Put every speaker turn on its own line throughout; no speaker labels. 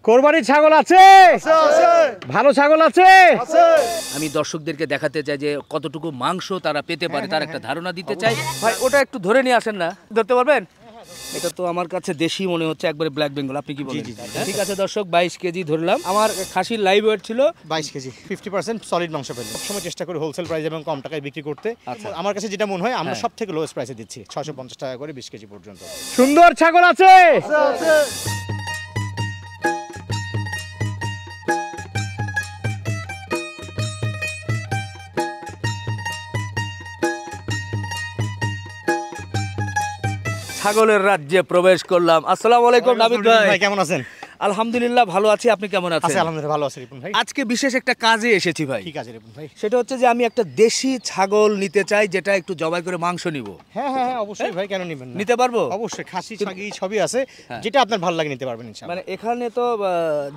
কোরবানির ছাগল আছে? ভালো ছাগল আছে?
আমি দর্শকদেরকে দেখাতে চাই যে কতটুকু মাংস তারা পেতে পারে, তার একটা ধারণা দিতে চাই। ভাই ওটা একটু ধরে নিয়ে আসেন না, ধরতে পারবেন? এটা তো আমার কাছে দেশি মনে হচ্ছে, একবারে ব্ল্যাক বেঙ্গল। আপনি কি বলেন? ঠিক আছে দর্শক, 22 কেজি ধরলাম। আমার খাসির লাইভ ওয়েট ছিল
22 কেজি, 50% সলিড মাংস পেলেন। সবসময় চেষ্টা করি হোলসেল প্রাইস এবং কম টাকায় বিক্রি করতে। আমার কাছে যেটা মনে হয় আমরা সব থেকে লোয়েস্ট প্রাইসে দিচ্ছি, 650 টাকা করে 20 কেজি পর্যন্ত।
সুন্দর ছাগল আছে?
ছাগলের রাজ্যে প্রবেশ করলাম। আসসালামু আলাইকুম নাবিদ ভাই,
কেমন আছেন?
আলহামদুলিল্লাহ ভালো আছি, আপনি কেমন আছেন?
আলহামদুলিল্লাহ ভালো আছি রিপন ভাই।
আজকে বিশেষ একটা কাজে এসেছি ভাই।
ঠিক আছে রিপন ভাই।
সেটা হচ্ছে যে আমি একটা দেশি ছাগল নিতে চাই, যেটা একটু জবাই করে মাংস নিব।
হ্যাঁ হ্যাঁ অবশ্যই ভাই, কেন নিবেন না?
নিতে পারবো
অবশ্যই, খাসি ছাগি সবই আছে, যেটা আপনার ভালো লাগে নিতে পারবেন ইনশাআল্লাহ।
মানে এখানে তো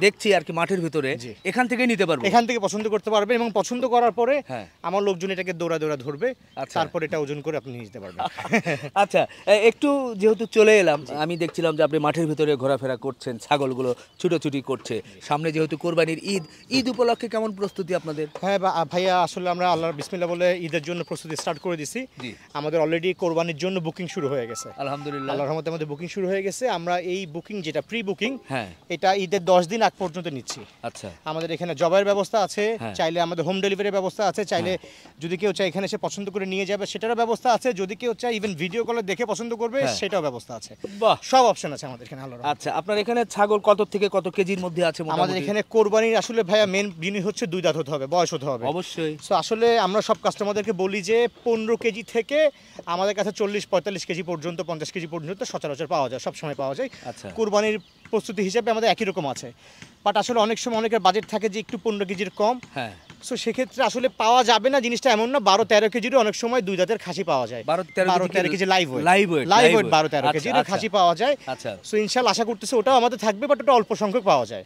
দেখছি আর কি মাঠের ভিতরে, এখান থেকে নিতে পারবো।
এখান থেকে পছন্দ করতে পারবেন এবং পছন্দ করার পরে আমার লোকজন এটাকে দৌড়া ধরবে, তারপর এটা ওজন করে আপনি নিতে পারবেন।
আচ্ছা, একটু যেহেতু চলে এলাম, আমি দেখছিলাম যে আপনি মাঠের ভিতরে ঘোরাফেরা করছেন, ছাগলগুলো ছুটোছুটি করছে। সামনে যেহেতু কোরবানির ঈদ উপলক্ষে কেমন প্রস্তুতি আপনাদের?
হ্যাঁ ভাইয়া, আসলে আমরা আল্লাহর বিসমিল্লাহ বলে ঈদের জন্য প্রস্তুতি স্টার্ট করে দিছি। আমাদের অলরেডি কোরবানির জন্য বুকিং শুরু হয়ে গেছে
আলহামদুলিল্লাহ,
আল্লাহর রহমতে আমাদের বুকিং শুরু হয়ে গেছে। আমরা এই বুকিং যেটা প্রি বুকিং, এটা ঈদের 10 দিন আগ পর্যন্ত নিচ্ছি।
আচ্ছা,
আমাদের এখানে জবাইয়ের ব্যবস্থা আছে, চাইলে আমাদের হোম ডেলিভারির ব্যবস্থা আছে, চাইলে যদি কেউ চায় এখানে এসে পছন্দ করে নিয়ে যাবে সেটারও ব্যবস্থা আছে, যদি কেউ চায় ইভেন ভিডিও কলে দেখে পছন্দ করবে সেটাও ব্যবস্থা আছে। বাহ, সব অপশন আছে আমাদের এখানে আল্লাহর রহমতে।
আচ্ছা, আপনার এখানে ছাগল কত থেকে কত কেজির মধ্যে আছে?
আমাদের এখানে কোরবানির আসলে ভাইয়া মেন জিনিস হচ্ছে 2 দাঁত হতে হবে, বয়স হতে হবে
অবশ্যই।
সো আসলে আমরা সব কাস্টমারদেরকে বলি যে 15 কেজি থেকে আমাদের কাছে 40-45 কেজি পর্যন্ত, 50 কেজি পর্যন্ত সচরাচর পাওয়া যায়, সবসময় পাওয়া যায়। কোরবানির প্রস্তুতি হিসেবে আমাদের একই রকম আছে, বাট আসলে অনেক সময় অনেকের বাজেট থাকে যে একটু 15 কেজির কম। সো সেক্ষেত্রে আসলে পাওয়া যাবে না জিনিসটা এমন না, 12-13 কেজিরও অনেক সময় 2 দাঁতের খাসি পাওয়া যায়। 12-13 কেজি লাইভ ওয়েট 12-13 কেজির খাসি পাওয়া যায়। সো ইনশাআল্লাহ আশা করতেছি ওটাও আমাদের থাকবে, বাট ওটা অল্প সংখ্যক পাওয়া যায়।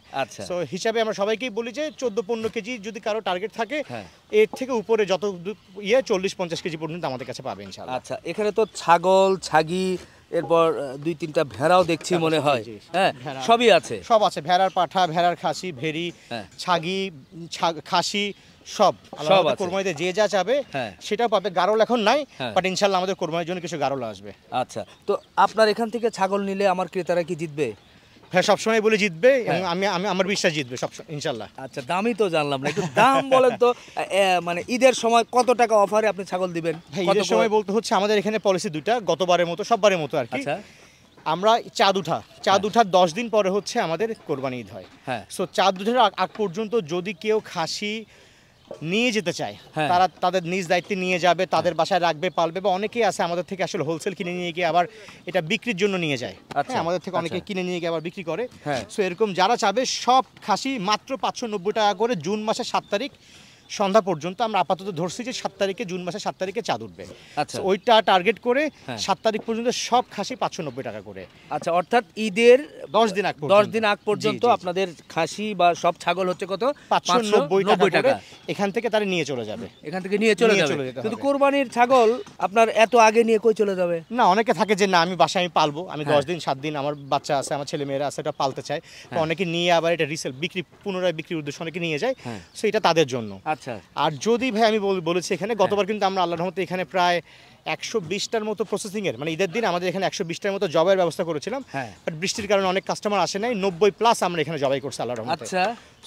সো হিসাবে আমরা সবাইকেই বলি যে 14-15 কেজি যদি কারো টার্গেট থাকে, এর থেকে উপরে যত 40-50 কেজি পর্যন্ত আমাদের কাছে পাবে ইনশাআল্লাহ।
আচ্ছা, এখানে তো ছাগল, ছাগি, এরপর 2-3টা ভেড়াও দেখছি মনে হয়। হ্যাঁ, সবই আছে,
সব আছে, ভেড়ার পাঠা, ভেড়ার খাসি, ভেড়ি, ছাগি, খাসি সব আছে। কোরবানিতে যে যা চাবে সেটাও পাবে। গারল এখন নাই, বাট ইনশাআল্লাহ আমাদের কোরবানির জন্য কিছু গারল আসবে।
আচ্ছা, তো আপনার এখান থেকে ছাগল নিলে আমার ক্রেতারা কি জিতবে?
হ্যাঁ, সবসময় বলে জিতবে এবং আমি আমার বিশ্বাস জিতবে সব ইনশাআল্লাহ।
আচ্ছা, দামই তো জানলাম না, একটু দাম বলেন তো। মানে ঈদের সময় কত টাকা অফারে আপনি ছাগল দিবেন?
ঈদের সময় বলতে হচ্ছে আমাদের এখানে পলিসি 2টা, গতবারের মতো সববারের মতো আর কি। আমরা চাঁদ উঠার 10 দিন পরে হচ্ছে আমাদের কোরবানি ঈদ হয়। সো চাঁদ উঠার আগ পর্যন্ত যদি কেউ খাসি নিয়ে যেতে চায়, তারা তাদের নিজ দায়িত্বে নিয়ে যাবে, তাদের বাসায় রাখবে, পালবে। বা অনেকেই আছে আমাদের থেকে আসলে হোলসেল কিনে নিয়ে গিয়ে আবার এটা বিক্রির জন্য নিয়ে যায়। আমাদের থেকে অনেকে কিনে নিয়ে গিয়ে আবার বিক্রি করে। সো এরকম যারা চাবে সব খাসি মাত্র 590 টাকা করে, জুন মাসের 7 তারিখ সন্ধ্যা পর্যন্ত। আমরা আপাতত ধরছি যে 7 তারিখে, জুন মাসের 7 তারিখে চাঁদ উঠবে। আচ্ছা, ওইটা টার্গেট করে 7 তারিখ পর্যন্ত সব খাসি 590 টাকা করে।
আচ্ছা, অর্থাৎ ঈদের
10 দিন আগ
পর্যন্ত আপনাদের খাসি বা সব ছাগল হচ্ছে কত?
590 টাকা। এখান থেকে তারা নিয়ে চলে যাবে,
এখান থেকে নিয়ে চলে যাবে। কিন্তু কোরবানির ছাগল আপনার এত আগে নিয়ে কই চলে যাবে?
না, অনেকে থাকে যে না আমি বাসায় পালবো, আমি 10 দিন 7 দিন আমার বাচ্চা আছে, আমার ছেলে মেয়েরা আছে, এটা পালতে চায়। অনেকে নিয়ে আবার এটা রিসেল পুনরায় বিক্রির উদ্দেশ্যে অনেকে নিয়ে যায়। সো এটা তাদের জন্য। আচ্ছা, আর যদি ভাই আমি বলেছি এখানে গতবার কিন্তু আমরা আল্লাহর রহমতে এখানে প্রায় 120টার মতো প্রসেসিংয়ের, মানে ঈদের দিন আমাদের এখানে 120টার মতো জবাইয়ের ব্যবস্থা করেছিলাম। বাট বৃষ্টির কারণে অনেক কাস্টমার আসে নাই, 90+ আমরা এখানে জবাই করছি আল্লাহর রহমতে। আচ্ছা,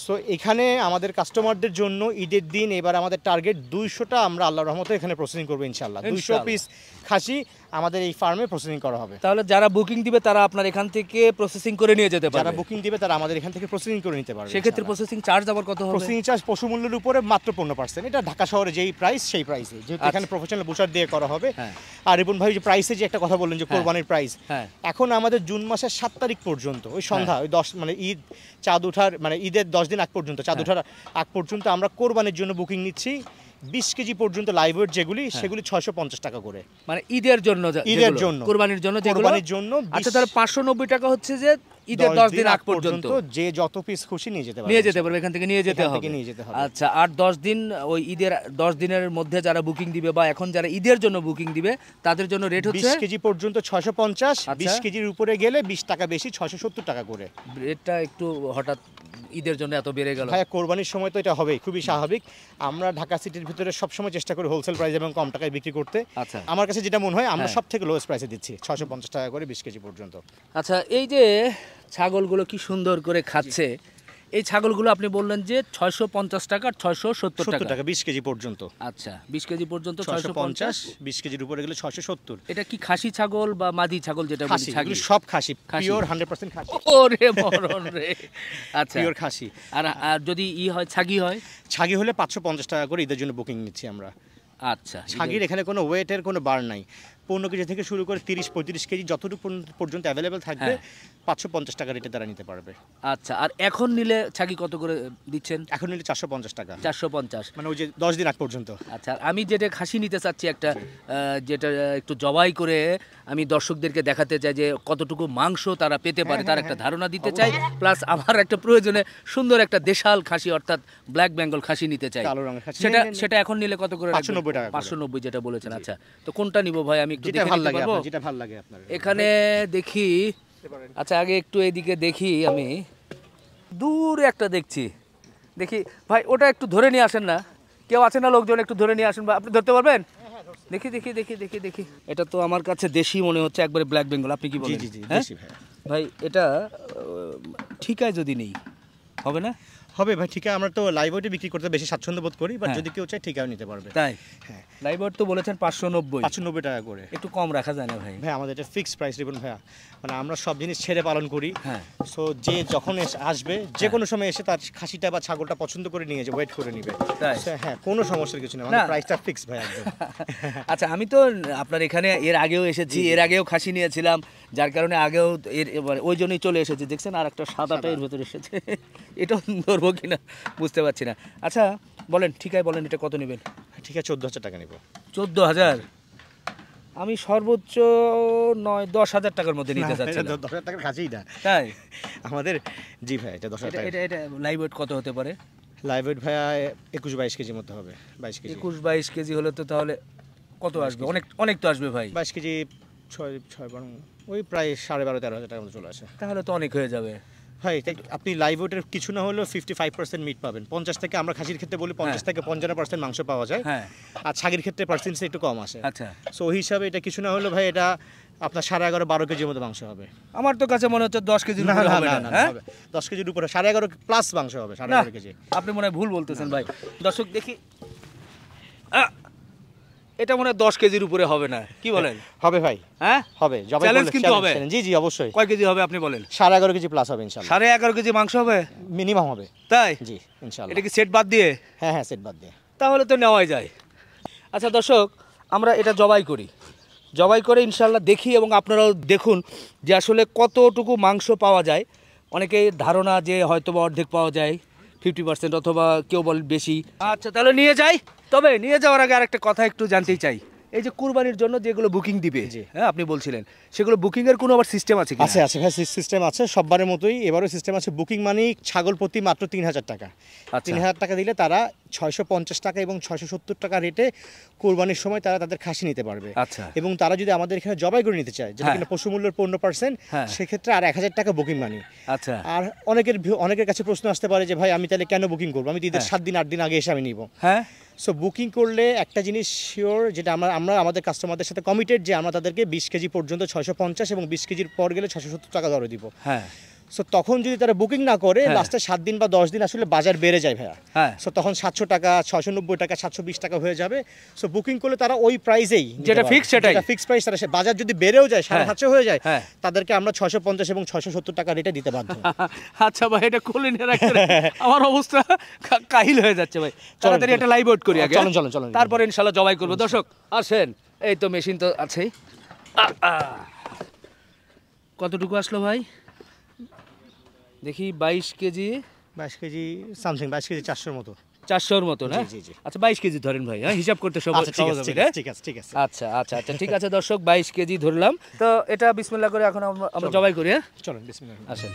সো এখানে আমাদের কাস্টমারদের জন্য ঈদের দিন এবার আমাদের টার্গেট 200টা আমরা আল্লাহর রহমতে এখানে প্রসেসিং করবো ইনশাআল্লাহ। 200 পিস খাসি আমাদের এই ফার্মে প্রসেসিং করা হবে।
তাহলে যারা বুকিং দিবে তারা আপনার এখান থেকে প্রসেসিং করে নিয়ে যেতে পারবে?
যারা বুকিং দিবে তারা আমাদের এখান থেকে প্রসেসিং করে নিতে পারবে।
সেক্ষেত্রে প্রসেসিং চার্জ আবার কত হবে?
প্রসেসিং চার্জ পশু মূল্যের উপরে মাত্র 15%। এটা ঢাকা শহরে যেই প্রাইস সেই প্রাইসে, যেহেতু এখানে প্রফেশনাল বুশার দিয়ে করা হবে। আর রিপন ভাই যে প্রাইসে যে একটা কথা বললেন যে কোরবানির প্রাইস, এখন আমাদের জুন মাসের 7 তারিখ পর্যন্ত ওই সন্ধ্যা ওই 10 মানে ঈদ চাঁদ ওঠার মানে ঈদের 10 দিন আগ পর্যন্ত, চাঁদ ওঠার আগ পর্যন্ত আমরা কোরবানির জন্য বুকিং নিচ্ছি 20 কেজি পর্যন্ত লাইভ ওয়েট যেগুলি, সেগুলি 650 টাকা করে।
মানে ঈদের জন্য,
ঈদের জন্য,
কোরবানির জন্য,
কোরবানির জন্য।
আচ্ছা, তাহলে 590 টাকা হচ্ছে যে ঈদের 10 দিন আগ পর্যন্ত
যে যত পিস খুশি নিয়ে যেতে
পারবে, এখান থেকে নিয়ে যেতে হবে। আচ্ছা, আর 10 দিন ওই ঈদের 10 দিনের মধ্যে যারা বুকিং দিবে বা এখন যারা ঈদের জন্য বুকিং দিবে তাদের জন্য রেট হচ্ছে
20 কেজি পর্যন্ত 650, 20 কেজির উপরে গেলে 20 টাকা বেশি 670 টাকা করে।
রেটটা একটু হঠাৎ ঈদের জন্য এত বেড়ে গেল
ভাই? কোরবানির সময় তো এটা হবেই, খুবই স্বাভাবিক। আমরা ঢাকা সিটির ভিতরে সবসময় চেষ্টা করি হোলসেল প্রাইস এবং কম টাকায় বিক্রি করতে।
আচ্ছা,
আমার কাছে যেটা মনে হয় আমরা সব থেকে লোয়েস্ট প্রাইসে দিচ্ছি 650 টাকা করে 20 কেজি পর্যন্ত।
আচ্ছা, এই যে ছাগলগুলো কি সুন্দর করে খাচ্ছে, এই ছাগলগুলো আপনি বললেন যে 650 টাকা 670 টাকা
20 কেজি পর্যন্ত।
আচ্ছা, 20 কেজি পর্যন্ত
650, 20 কেজির উপরে গেলে 670।
এটা কি খাসি ছাগল বা মাদি ছাগল যেটা বলি?
ছাগল সব খাসি, পিওর 100% খাসি।
ওরে মরণ রে। আচ্ছা,
পিওর খাসি।
আর যদি হয় ছাগি হয়?
ছাগি হলে 550 টাকা করে ঈদের জন্য বুকিং নিচ্ছি আমরা।
আচ্ছা,
ছাগির এখানে কোনো ওয়েটের কোনো বার নাই। 15 কেজি থেকে শুরু করে 30-35 কেজি যতটুকু পর্যন্ত অ্যাভেলেবেল থাকবে 550 টাকা রেটে তারা নিতে পারবে।
আচ্ছা, আর এখন নিলে ছাগি কত করে দিচ্ছেন?
এখন নিলে 450 টাকা।
450
মানে ওই যে 10 দিন আগ পর্যন্ত।
আচ্ছা, আমি যেটা খাসি নিতে চাচ্ছি একটা, যেটা একটু জবাই করে আমি দর্শকদেরকে দেখাতে চাই যে কতটুকু মাংস তারা পেতে পারে, তার একটা ধারণা দিতে চাই, প্লাস আমার একটা প্রয়োজনে সুন্দর একটা দেশাল খাসি অর্থাৎ ব্ল্যাক বেঙ্গল খাসি নিতে চাই।
কালো রঙের খাসি
সেটা এখন নিলে কত করে?
590 টাকা।
590 যেটা বলেছেন। আচ্ছা, তো কোনটা নিব ভাই? আমি একটু
যেটা ভালো লাগে আপনার, যেটা ভালো লাগে আপনার।
এখানে দেখি। আচ্ছা, আগে একটু এদিকে দেখি, আমি দূরে একটা দেখছি, দেখি ভাই ওটা একটু ধরে নিয়ে আসেন না, কেউ আছে না লোকজন? একটু ধরে নিয়ে আসেন, বা আপনি ধরতে পারবেন? দেখি দেখি দেখি দেখি দেখি এটা তো আমার কাছে দেশি মনে হচ্ছে, একবারে ব্ল্যাক বেঙ্গল। আপনি কি বলেন?
জি জি
হ্যাঁ?
দেশি ভাই।
ভাই এটা ঠিকায় যদি নেই হবে না?
হবে ভাই, ঠিক আছে। আমরা তো লাইভ ওয়েটে বিক্রি করতে বেশি স্বাচ্ছন্দ্য বোধ করি, বাট যদি কেউ চায় ঠিকাও নিতে পারবে।
তাই?
হ্যাঁ,
লাইভ ওয়েট তো বলেছেন 590
টাকা করে।
একটু কম রাখা যায় না ভাই?
ভাই আমাদের এটা ফিক্সড প্রাইস রিবন ভাইয়া, মানে আমরা সব জিনিস ছেড়ে পালন করি।
হ্যাঁ,
সো যে যখন আসবে যে কোনো সময় এসে তার খাসিটা বা ছাগলটা পছন্দ করে নিয়ে যে ওয়েট করে নিবে।
তাই?
হ্যাঁ, কোনো সমস্যার কিছু নেই, আমাদের প্রাইসটা ফিক্স ভাই একদম।
আচ্ছা, আমি তো আপনার এখানে এর আগেও এসেছি, এর আগেও খাসি নিয়েছিলাম, যার কারণে আগেও ওই জন্যই চলে এসেছি। দেখছেন আর একটা সাদাটা এর ভেতরে এসেছে, এটা ধরবো কিনা বুঝতে পারছি না। আচ্ছা বলেন, ঠিকায় বলেন এটা কত নেবেন?
ঠিক আছে, 14,000 টাকা নেব।
14,000? আমি সর্বোচ্চ 9-10,000 টাকার মধ্যে নিতে চাচ্ছি।
10,000 টাকার খাসিই না
তাই
আমাদের। জি ভাই, এটা 10,000 টাকা।
এটা লাইভ ওয়েট কত হতে পারে?
লাইভ ওয়েট ভাইয়া 21-22 কেজির মধ্যে হবে। 22 কেজি।
21-22 কেজি হলে তো তাহলে কত আসবে? অনেক তো আসবে ভাই।
22 কেজি 6 বরং ওই প্রায় 12,500-13,000 টাকার মতো চলে আসে।
তাহলে তো অনেক হয়ে যাবে
ভাই। আপনি লাইভ ওয়েটের কিছু না হলেও 55% মিট পাবেন। 50 থেকে, আমরা খাসির ক্ষেত্রে বলি 50 থেকে 55% মাংস পাওয়া যায়।
হ্যাঁ,
আর ছাগির ক্ষেত্রে পার্সেন্টেজ একটু কম আসে।
আচ্ছা,
সো ওই হিসাবে এটা কিছু না হলেও ভাই এটা আপনার 11.5-12 কেজির মতো মাংস হবে।
আমার তো কাছে মনে হচ্ছে 10 কেজির উপরে হবে না। হ্যাঁ,
10 কেজির উপরে 11.5 প্লাস মাংস হবে। 11.5 কেজি।
আপনি মনে হয় ভুল বলতেছেন ভাই। দর্শক দেখি, এটা মনে হয় 10 কেজির উপরে হবে না, কি বলেন?
হবে ভাই,
হ্যাঁ
হবে।
চ্যালেঞ্জ কিন্তু হবে।
জি জি অবশ্যই।
কয় কেজি হবে আপনি বলেন?
11.5 কেজি প্লাস হবে ইনশাআল্লাহ।
11.5 কেজি মাংস হবে
মিনিমাম হবে।
তাই?
জি ইনশাআল্লাহ।
এটা কি সেট বাদ দিয়ে?
হ্যাঁ হ্যাঁ, সেট বাদ দিয়ে।
তাহলে তো নেওয়াই যায়। আচ্ছা দর্শক, আমরা এটা জবাই করি, জবাই করে ইনশাআল্লাহ দেখি, এবং আপনারাও দেখুন যে আসলে কতটুকু মাংস পাওয়া যায়। অনেকেই ধারণা যে হয়তো বা অর্ধেক পাওয়া যায়, 50%, অথবা কেউ বলে বেশি। আচ্ছা তাহলে নিয়ে যাই। তবে নিয়ে যাওয়ার আগে আরেকটা কথা একটু জানতেই চাই, এই যে কুরবানির জন্য যেগুলো বুকিং দিবে, হ্যাঁ আপনি বলছিলেন, সেগুলো বুকিং এর কোনো আবার সিস্টেম আছে কি?
আছে আছে ভাই, সিস্টেম আছে সববারের মতোই। এবারও সিস্টেম আছে। বুকিং মানে ছাগল প্রতি মাত্র 3,000 টাকা। 3,000 টাকা দিলে তারা 650 টাকা এবং 670 টাকা রেটে কুরবানির সময় তারা তাদের খাসি নিতে পারবে।
আচ্ছা,
এবং তারা যদি আমাদের এখানে জবাই করে নিতে চায়, যেটা কিনা পশু মূল্যের 15%, সেক্ষেত্রে আর 1,000 টাকা বুকিং মানি।
আচ্ছা,
আর অনেকের কাছে প্রশ্ন আসতে পারে যে ভাই আমি তাহলে কেন বুকিং করবো, আমি তো ঈদের 7 দিন 8 দিন আগে এসে আমি নিব।
হ্যাঁ,
সো বুকিং করলে একটা জিনিস শিওর, যেটা আমরা আমাদের কাস্টমারদের সাথে কমিটেড, যে আমরা তাদেরকে 20 কেজি পর্যন্ত 650 এবং 20 কেজির পর গেলে 670 টাকা দরে দিব।
হ্যাঁ,
সো তখন যদি তারা বুকিং না করে, লাস্টে 7 দিন বা 10 দিন আসলে বাজার বেড়ে যায় ভাইয়া। সো তখন 700 টাকা, 690 টাকা, 720 টাকা হয়ে যাবে। সো বুকিং করলে তারা ওই প্রাইসেই,
যেটা ফিক্স, সেটাই
ফিক্স প্রাইস। তারা বাজার যদি বেড়েও যায়, 750 হয়ে যায়, তাদেরকে আমরা 650 এবং 670 টাকা রেটে দিতে বাধ্য।
আচ্ছা ভাই, এটা খুলে নিয়ে রাখতে আমার অবস্থা কাহিল হয়ে যাচ্ছে ভাই। তাড়াতাড়ি একটা লাইভ আউট করি আগে।
চলুন চলুন চলুন,
তারপরে ইনশাআল্লাহ জবাই করব। দর্শক আসেন, এই তো মেশিন তো আছেই। কতটুকু আসলো ভাই দেখি? 22 কেজি,
22 কেজি সামথিং, 22 কেজি 400 মতো।
400-র মতো না?
জি, জি।
আচ্ছা 22 কেজি ধরেন ভাই, হ্যাঁ হিসাব করতে সহজ
আচ্ছা, ঠিক
সহজ
আছে,
হবে, হ্যাঁ?
ঠিক আছে, ঠিক আছে।
আচ্ছা আচ্ছা আচ্ছা ঠিক আছে দর্শক, 22 কেজি ধরলাম। তো এটা বিসমিল্লাহ করে এখন আমরা জবাই করি, হ্যাঁ?
চলুন বিসমিল্লাহ।
আসেন।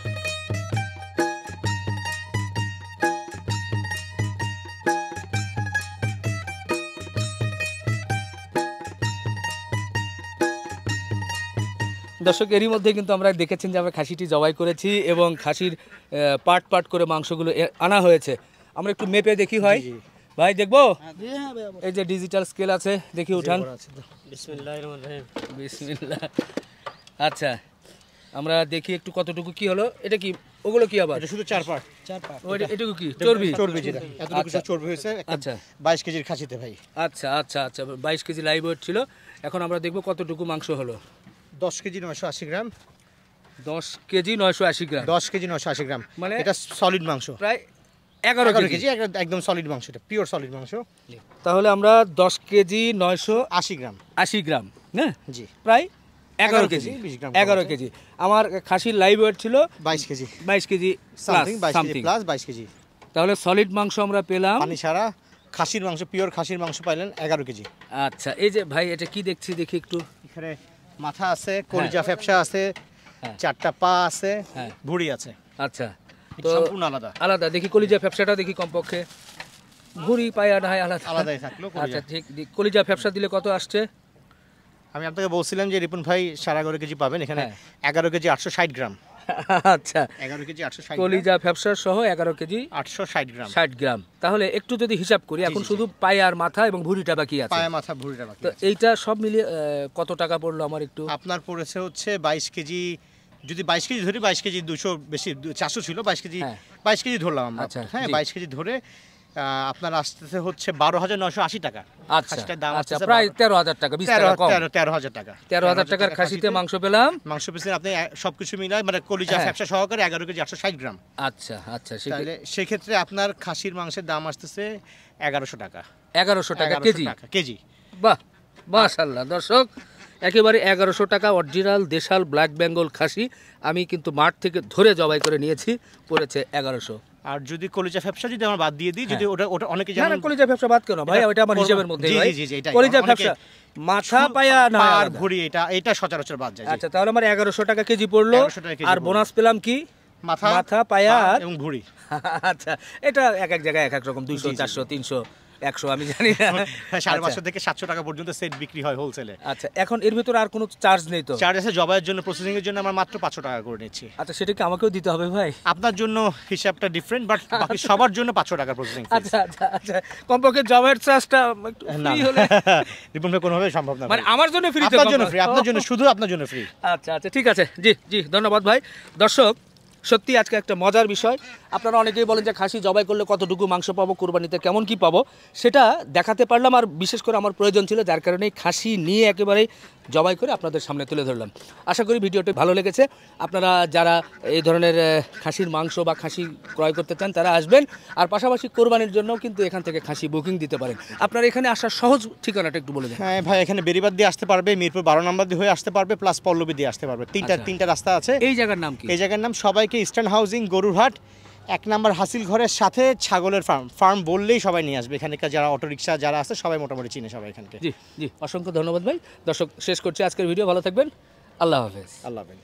দর্শক এরই মধ্যে কিন্তু আমরা দেখেছেন যে আমরা খাসিটি জবাই করেছি এবং খাসির পার্ট পার্ট করে মাংসগুলো আনা হয়েছে। আমরা একটু মেপে দেখি ভাই, ভাই দেখবো? এই যে ডিজিটাল স্কেল আছে, দেখি উঠান। বিসমিল্লাহ। আচ্ছা আমরা দেখি একটু কতটুকু কি হলো। এটা কি, ওগুলো কি আবার?
এটা শুধু 4 পার্ট।
এটুকু কি চর্বি?
চর্বি যেটা এতটুকু চর্বি হয়েছে
আচ্ছা
22 কেজির খাসিতে ভাই।
আচ্ছা আচ্ছা আচ্ছা 22 কেজি লাইভ ওয়েট ছিল। এখন আমরা দেখবো কতটুকু মাংস হলো।
10 কেজি 980 গ্রাম।
10 কেজি 980 গ্রাম।
10 কেজি 980 গ্রাম,
মানে
এটা সলিড মাংস।
প্রায় 11 কেজি।
একদম সলিড মাংস, এটা পিওর সলিড মাংস।
তাহলে আমরা 10 কেজি
980 গ্রাম।
80 গ্রাম, না?
জি,
প্রায় 11 কেজি।
20 গ্রাম
11 কেজি। আমার খাসির লাইভ ওয়েট ছিল
22 KG
22 KG
something, 22 KG
something.
Plus 22 KG.
তাহলে সলিড মাংস আমরা পেলাম
পানি ছাড়া খাসির মাংস, পিওর খাসির মাংস পাইলেন 11 কেজি।
আচ্ছা এই যে ভাই এটা কি দেখছি, দেখি একটু।
এখানে মাথা আছে, কলিজা ফ্যাপসা আছে,
হ্যাঁ।
4টা পা আছে,
হ্যাঁ।
ভুঁড়ি আছে,
আচ্ছা
এটা
তো
সম্পূর্ণ আলাদা।
আলাদা দেখি, কলিজা ফ্যাপসাটা দেখি কমপক্ষে। ভুঁড়ি পায়া না হয় আলাদা।
আলাদাই থাকলো
আচ্ছা
কলিজা।
ঠিক, কলিজা ফ্যাপসা দিলে কত আসছে?
আমি আপনাকে বলছিলাম যে রিপন ভাই 11.5 কেজি পাবেন, এখানে
হ্যাঁ।
11 কেজি 860 গ্রাম।
আচ্ছা
11 কেজি 860
কলিজা ফ্যাপসা সহ 11 কেজি
860 গ্রাম।
60 গ্রাম। তাহলে একটু যদি হিসাব করি, এখন
জি,
শুধু পায়ে আর মাথা এবং ভুঁড়িটা বাকি আছে।
পায়া মাথা ভুঁড়িটা বাকি
তো
আছে।
এইটা সব মিলিয়ে কত টাকা পড়লো আমার একটু?
আপনার পড়েছে হচ্ছে 22 কেজি, যদি 22 কেজি ধরি, 22 কেজি 200 বেশি 400 ছিল, 22 কেজি
হ্যাঁ।
22 কেজি ধরলাম আমরা।
আচ্ছা,
হ্যাঁ,
জি।
22 কেজি ধরে আপনার আসতেছে হচ্ছে 12,980 টাকা।
আচ্ছা
খাসিটার দাম
আচ্ছা
আসতেছে
প্রায় 13,000 টাকা, 20 টাকা কম।
13,000 টাকা।
13,000 টাকার খাসিতে মাংস পেলাম।
মাংস পিসে আপনি সবকিছু মিলায় মানে কলিজা
হ্যাঁ।
ফ্যাপসা সহকারে 11 কেজি 860 গ্রাম।
আচ্ছা আচ্ছা
তাহলে সেক্ষেত্রে আপনার খাসির মাংসের দাম আসতেছে 1100 টাকা।
1100 টাকা
1100
কেজি।
টাকা কেজি।
বাহ মাশাআল্লাহ দর্শক, একেবারে 1100 টাকা অরিজিনাল দেশাল ব্ল্যাক বেঙ্গল খাসি আমি কিন্তু মাঠ থেকে ধরে জবাই করে নিয়েছি, পড়েছে 1100।
আর যদি কলিজা ফ্যাপসা যদি আমরা বাদ দিয়ে দিই, যদি ওটা অনেকে
না
যেমন
না কলিজা ব্যবসা বাদ কেন ভাই,
এটা
ওটা আমার হিসাবের মধ্যে
জি,
ভাই।
জি, জি, এটাই।
কলিজা
অনেকে
ব্যবসা মাথা পায়া না হয়
আর
আলাদা।
ভুঁড়ি এটা সচরাচর বাদ যায়। জি।
আচ্ছা তাহলে আমার 1100 টাকা কেজি পড়লো।
1100 টাকা কেজি
আর
পড়লো।
বোনাস পেলাম কি? মাথা পায়া
পা
আর
এবং ভুঁড়ি।
আচ্ছা এটা এক এক জায়গায় এক এক রকম, 200 400 300 100 আমি জানি না।
550 থেকে 700 টাকা পর্যন্ত সেট বিক্রি হয় হোলসেলে।
আচ্ছা এখন এর ভিতরে আর কোনো চার্জ নেই তো?
চার্জ আছে জবাইয়ের জন্য, প্রসেসিং এর জন্য আমরা মাত্র 500 টাকা করে নিচ্ছি।
আচ্ছা সেটা কি আমাকেও দিতে হবে ভাই?
আপনার জন্য হিসাবটা ডিফারেন্ট, বাট বাকি সবার জন্য 500 টাকা প্রসেসিং ফি।
আচ্ছা আচ্ছা আচ্ছা কমপক্ষে জবের চার্জটা একটু
না
ফ্রি হলে।
রিপন ভাই কোনোভাবে সম্ভব না।
মানে আমার জন্য ফ্রি তো?
আপনার জন্য ফ্রি, আপনার জন্য, শুধু আপনার জন্য ফ্রি।
আচ্ছা আচ্ছা ঠিক আছে, জি জি ধন্যবাদ ভাই। দর্শক সত্যি আজকে একটা মজার বিষয়, আপনারা অনেকেই বলেন যে খাসি জবাই করলে কতটুকু মাংস পাবো, কুরবানিতে কেমন কি পাবো, সেটা দেখাতে পারলাম। আর বিশেষ করে আমার প্রয়োজন ছিল, যার কারণে খাসি নিয়ে একেবারে জবাই করে আপনাদের সামনে তুলে ধরলাম। আশা করি ভিডিওটি ভালো লেগেছে। আপনারা যারা এই ধরনের খাসির মাংস বা খাসি ক্রয় করতে চান তারা আসবেন, আর পাশাপাশি কোরবানির জন্য কিন্তু এখান থেকে খাসি বুকিং দিতে পারেন। আপনারা এখানে আসার সহজ ঠিকানাটা একটু বলে দেন।
হ্যাঁ ভাই, এখানে বেরিবাদ দিয়ে আসতে পারবে, মিরপুর 12 নম্বর দিয়ে হয়ে আসতে পারবে, প্লাস পল্লবী দিয়ে আসতে পারবে। তিনটা রাস্তা আছে।
এই জায়গার নাম কি?
এই জায়গার নাম সবাইকে ইস্টার্ন হাউজিং গরুরহাট 1 নম্বর হাসিল ঘরের সাথে ছাগলের ফার্ম বললেই সবাই নিয়ে আসবে। এখানকার যারা অটোরিকশা যারা আছে সবাই মোটামুটি চিনে সবাই এখানকে।
জি জি অসংখ্য ধন্যবাদ ভাই। দর্শক শেষ করছি আজকের ভিডিও, ভালো থাকবেন, আল্লাহ হাফেজ।
আল্লাহ হাফেজ।